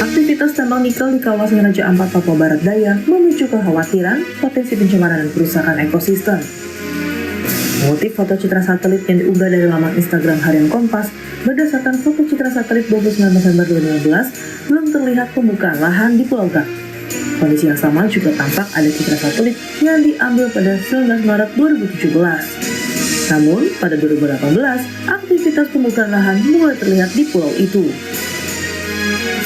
Aktivitas tambang nikel di kawasan Raja Ampat, Papua Barat Daya memicu kekhawatiran potensi pencemaran dan kerusakan ekosistem. Mengutip foto citra satelit yang diunggah dari laman Instagram Harian Kompas, berdasarkan foto citra satelit 29 November 2015, belum terlihat pembukaan lahan di Pulau Gak. Kondisi yang sama juga tampak ada citra satelit yang diambil pada 19 Maret 2017. Namun, pada 2018, aktivitas pembukaan lahan mulai terlihat di pulau itu.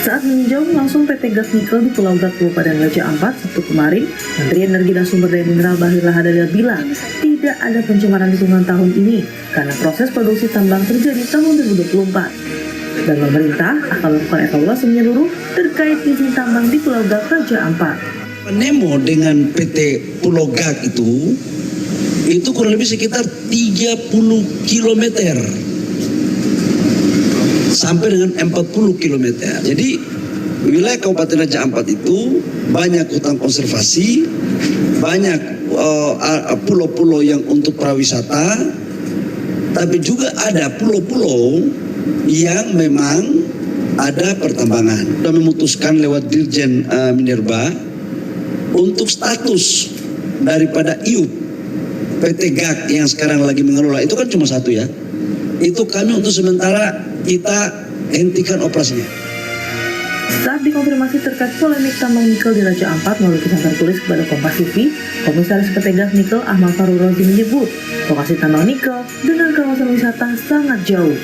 Saat meninjau langsung PT Gas Nikel di Pulau Gak, Kabupaten Raja Ampat, Sabtu kemarin, Menteri Energi dan Sumber Daya Mineral Bahlil Lahadalia bilang tidak ada pencemaran lingkungan tahun ini karena proses produksi tambang terjadi tahun 2024. Dan pemerintah akan melakukan evaluasi menyeluruh terkait izin tambang di Pulau Gak, Raja Ampat. Nemo dengan PT Pulau Gak itu kurang lebih sekitar 30 km sampai dengan 40 km. Jadi wilayah Kabupaten Raja Ampat itu banyak hutan konservasi, banyak pulau-pulau yang untuk prawisata, tapi juga ada pulau-pulau yang memang ada pertambangan. Sudah memutuskan lewat Dirjen Minerba untuk status daripada IUP PT Gak yang sekarang lagi mengelola itu kan cuma satu ya. Itu kami untuk sementara kita hentikan operasinya. Saat dikonfirmasi terkait polemik tambang nikel di Raja Ampat melalui pesan tertulis kepada Kompas TV, Komisaris PT Gas Nikel Ahmad Farul Rozi menyebut lokasi tambang nikel dengan kawasan wisata sangat jauh.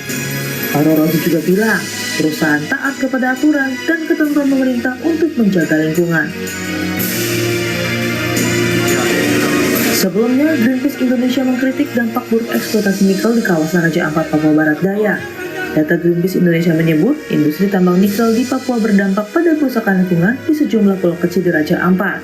Farul Rozi juga bilang perusahaan taat kepada aturan dan ketentuan pemerintah untuk menjaga lingkungan. Sebelumnya, Greenpeace Indonesia mengkritik dampak buruk eksploitasi nikel di kawasan Raja Ampat, Papua Barat Daya. Data Greenpeace Indonesia menyebut, industri tambang nikel di Papua berdampak pada kerusakan lingkungan di sejumlah pulau kecil di Raja Ampat.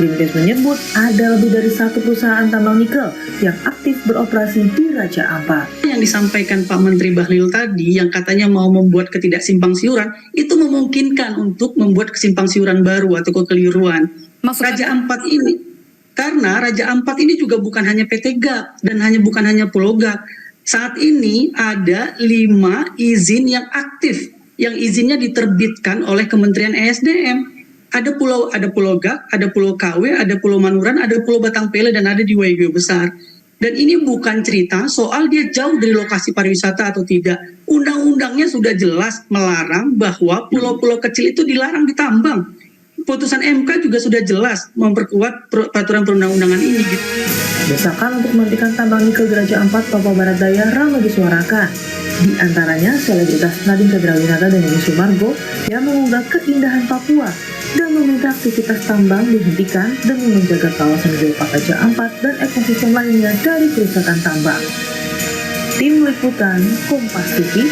Greenpeace menyebut ada lebih dari satu perusahaan tambang nikel yang aktif beroperasi di Raja Ampat. Yang disampaikan Pak Menteri Bahlil tadi, yang katanya mau membuat ketidaksimpangsiuran, itu memungkinkan untuk membuat kesimpangsiuran baru atau kekeliruan. Raja Ampat ini, karena Raja Ampat ini juga bukan hanya PT Gak dan bukan hanya Pulau Gak. Saat ini ada 5 izin yang aktif, yang izinnya diterbitkan oleh Kementerian ESDM. Ada Pulau Gak, ada Pulau KW, ada Pulau Manuran, ada Pulau Batangpele, dan ada di Waigeo Besar. Dan ini bukan cerita soal dia jauh dari lokasi pariwisata atau tidak. Undang-undangnya sudah jelas melarang bahwa pulau-pulau kecil itu dilarang ditambang. Putusan MK juga sudah jelas memperkuat peraturan perundang-undangan ini. Desakan untuk menghentikan tambang nikel di Raja Ampat, Papua Barat Daya ramai disuarakan. Di antaranya selebritas Nadine Chandrawinata dan Yeni Sumargo yang mengunggah keindahan Papua dan meminta aktivitas tambang dihentikan demi menjaga kawasan geopark Raja Ampat dan ekosistem lainnya dari kerusakan tambang. Tim Liputan Kompas TV.